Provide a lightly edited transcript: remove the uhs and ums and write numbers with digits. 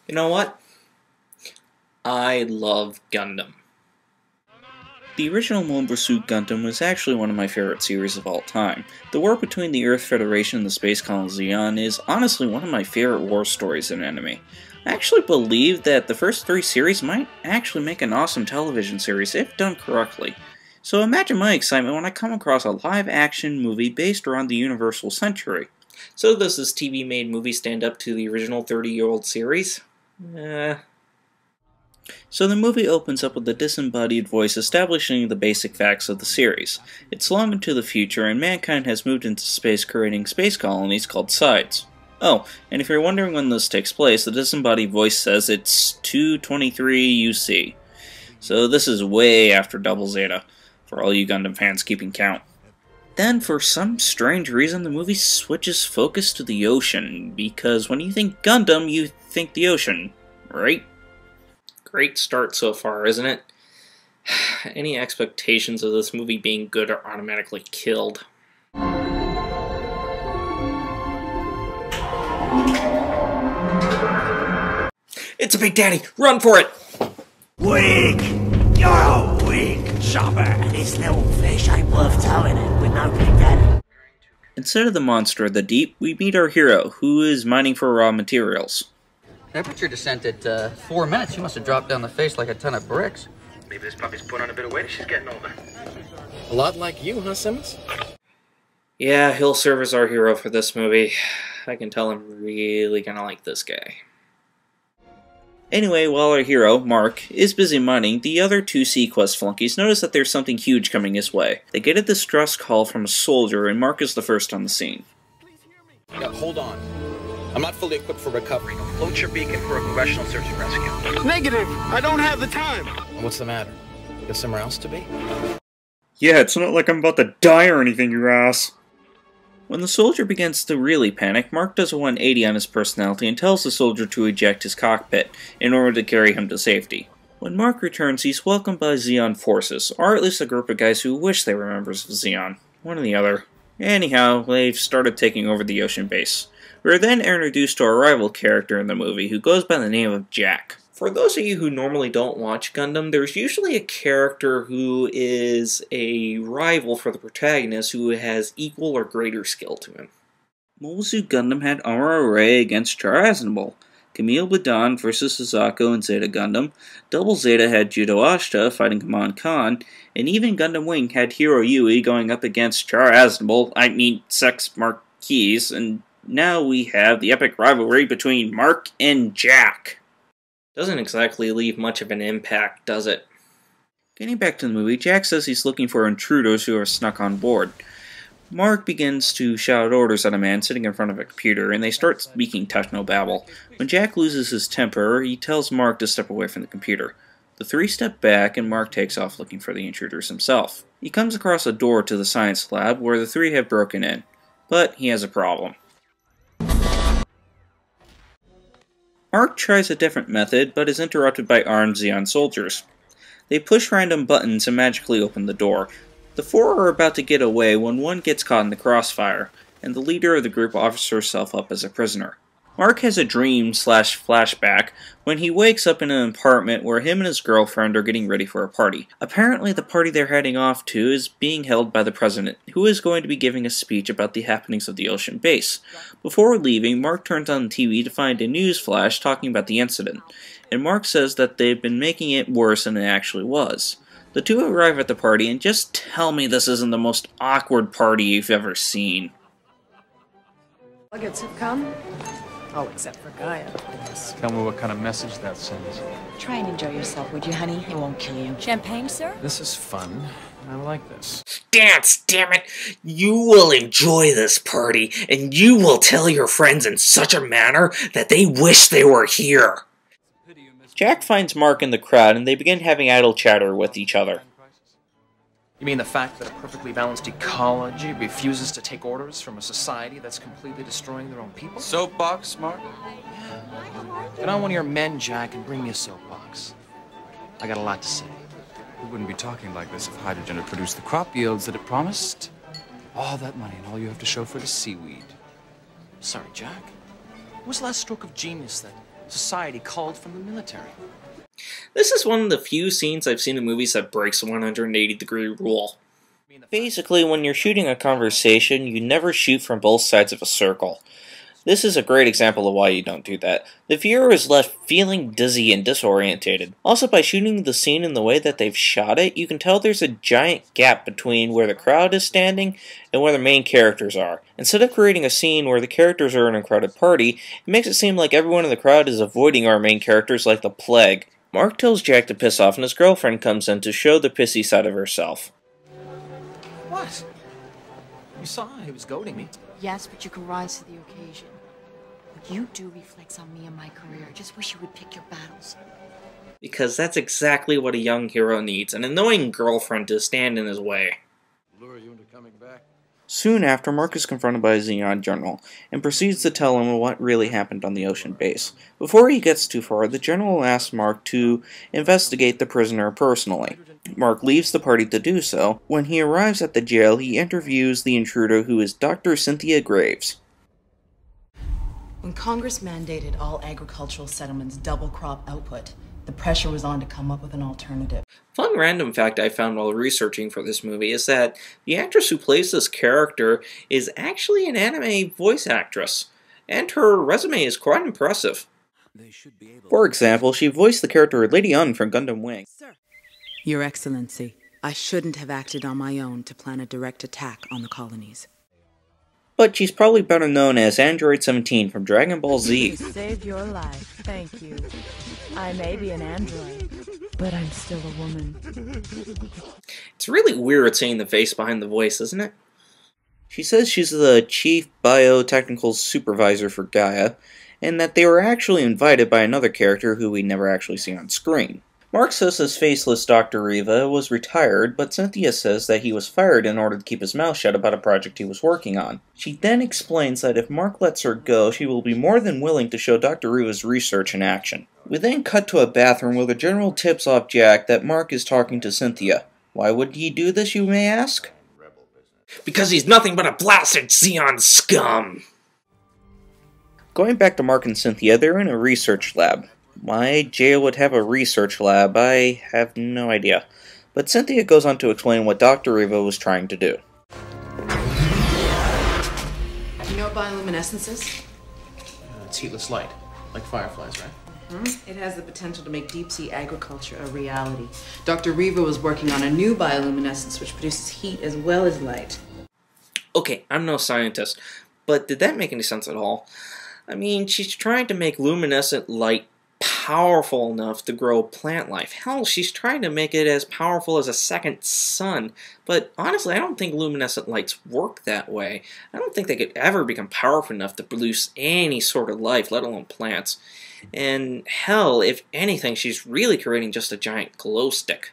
You know what? I love Gundam. The original Mobile Suit Gundam was actually one of my favorite series of all time. The war between the Earth Federation and the space colony Zeon is honestly one of my favorite war stories in anime. I actually believe that the first 3 series might actually make an awesome television series if done correctly. So imagine my excitement when I come across a live-action movie based around the Universal Century. So does this TV-made movie stand up to the original 30-year-old series? So the movie opens up with a disembodied voice establishing the basic facts of the series. It's long into the future, and mankind has moved into space, creating space colonies called sides. Oh, and if you're wondering when this takes place, the disembodied voice says it's 223 UC. So this is way after Double Zeta, for all you Gundam fans keeping count. Then, for some strange reason, the movie switches focus to the ocean, because when you think Gundam, you think the ocean, right? Great start so far, isn't it? Any expectations of this movie being good are automatically killed. It's a Big Daddy! Run for it! Weak! You're a weak chopper! And this little fish ain't worth towing it with no Big Daddy. Instead of the monster of the deep, we meet our hero, who is mining for raw materials. Temperature descent at 4 minutes. You must have dropped down the face like a ton of bricks. Maybe this puppy's put on a bit of weight as she's getting older. A lot like you, huh, Simmons? Yeah, he'll serve as our hero for this movie. I can tell I'm really gonna like this guy. Anyway, while our hero, Mark, is busy mining, the other 2 Sequest flunkies notice that there's something huge coming his way. They get a distress call from a soldier, and Mark is the first on the scene. Now, hold on. I'm not fully equipped for recovery. Float your beacon for a congressional search and rescue. Negative! I don't have the time! What's the matter? You got somewhere else to be? Yeah, it's not like I'm about to die or anything, you ass. When the soldier begins to really panic, Mark does a 180 on his personality and tells the soldier to eject his cockpit in order to carry him to safety. When Mark returns, he's welcomed by Zeon forces, or at least a group of guys who wish they were members of Zeon. One or the other. Anyhow, they've started taking over the ocean base. We are then introduced to our rival character in the movie, who goes by the name of Jack. For those of you who normally don't watch Gundam, there's usually a character who is a rival for the protagonist who has equal or greater skill to him. Mobile Suit Gundam had Amara Ray against Char Aznable, Camille Badan versus Suzaku and Zeta Gundam, Double Zeta had Judo Ashita fighting Kaman Khan, and even Gundam Wing had Hiro Yui going up against Char Aznable, Sex Marquise, and now we have the epic rivalry between Mark and Jack. Doesn't exactly leave much of an impact, does it? Getting back to the movie, Jack says he's looking for intruders who have snuck on board. Mark begins to shout orders at a man sitting in front of a computer, and they start speaking technobabble. When Jack loses his temper, he tells Mark to step away from the computer. The 3 step back, and Mark takes off looking for the intruders himself. He comes across a door to the science lab where the 3 have broken in, but he has a problem. Mark tries a different method, but is interrupted by armed Zeon soldiers. They push random buttons and magically open the door. The 4 are about to get away when one gets caught in the crossfire, and the leader of the group offers herself up as a prisoner. Mark has a dream/flashback when he wakes up in an apartment where him and his girlfriend are getting ready for a party. Apparently the party they're heading off to is being held by the president, who is going to be giving a speech about the happenings of the ocean base. Before leaving, Mark turns on the TV to find a news flash talking about the incident, and Mark says that they've been making it worse than it actually was. The 2 arrive at the party, and just tell me this isn't the most awkward party you've ever seen. Delegates have come. Oh, except for Gaia, of course. Tell me what kind of message that sends. Try and enjoy yourself, would you, honey? It won't kill you. Champagne, sir? This is fun. I like this. Dance, damn it! You will enjoy this party, and you will tell your friends in such a manner that they wish they were here. Jack finds Mark in the crowd, and they begin having idle chatter with each other. You mean the fact that a perfectly balanced ecology refuses to take orders from a society that's completely destroying their own people? Soapbox, Mark? Get on one of your men, Jack, and bring me a soapbox. I got a lot to say. We wouldn't be talking like this if hydrogen had produced the crop yields that it promised. All that money and all you have to show for it is seaweed. Sorry, Jack. What was the last stroke of genius that society culled from the military. This is one of the few scenes I've seen in movies that breaks the 180-degree rule. Basically, when you're shooting a conversation, you never shoot from both sides of a circle. This is a great example of why you don't do that. The viewer is left feeling dizzy and disorientated. Also, by shooting the scene in the way that they've shot it, you can tell there's a giant gap between where the crowd is standing and where the main characters are. Instead of creating a scene where the characters are in a crowded party, it makes it seem like everyone in the crowd is avoiding our main characters like the plague. Mark tells Jack to piss off and his girlfriend comes in to show the pissy side of herself. What? You saw he was goading me. Yes, but you can rise to the occasion. What you do reflects on me and my career. I just wish you would pick your battles. Because that's exactly what a young hero needs, an annoying girlfriend to stand in his way. Lure you into coming back? Soon after, Mark is confronted by a Xeon general, and proceeds to tell him what really happened on the ocean base. Before he gets too far, the general asks Mark to investigate the prisoner personally. Mark leaves the party to do so. When he arrives at the jail, he interviews the intruder, who is Dr. Cynthia Graves. When Congress mandated all agricultural settlements double crop output, the pressure was on to come up with an alternative. Fun random fact I found while researching for this movie is that the actress who plays this character is actually an anime voice actress, and her resume is quite impressive. For example, she voiced the character Lady Un from Gundam Wing. Your Excellency, I shouldn't have acted on my own to plan a direct attack on the colonies. But she's probably better known as Android 17 from Dragon Ball Z. You saved your life, thank you. I may be an android, but I'm still a woman. It's really weird seeing the face behind the voice, isn't it? She says she's the chief biotechnical supervisor for Gaia, and that they were actually invited by another character who we never actually see on screen. Mark says his faceless Dr. Riva was retired, but Cynthia says that he was fired in order to keep his mouth shut about a project he was working on. She then explains that if Mark lets her go, she will be more than willing to show Dr. Riva's research in action. We then cut to a bathroom where the general tips off Jack that Mark is talking to Cynthia. Why would he do this, you may ask? Because he's nothing but a blasted Xeon scum! Going back to Mark and Cynthia, they're in a research lab. Why jail would have a research lab, I have no idea. But Cynthia goes on to explain what Dr. Riva was trying to do. Do you know what bioluminescence is? It's heatless light, like fireflies, right? It has the potential to make deep-sea agriculture a reality. Dr. Riva was working on a new bioluminescence which produces heat as well as light. Okay, I'm no scientist, but did that make any sense at all? I mean, she's trying to make luminescent light powerful enough to grow plant life. Hell, she's trying to make it as powerful as a second sun. But honestly, I don't think luminescent lights work that way. I don't think they could ever become powerful enough to produce any sort of life, let alone plants. And hell, if anything, she's really creating just a giant glow stick.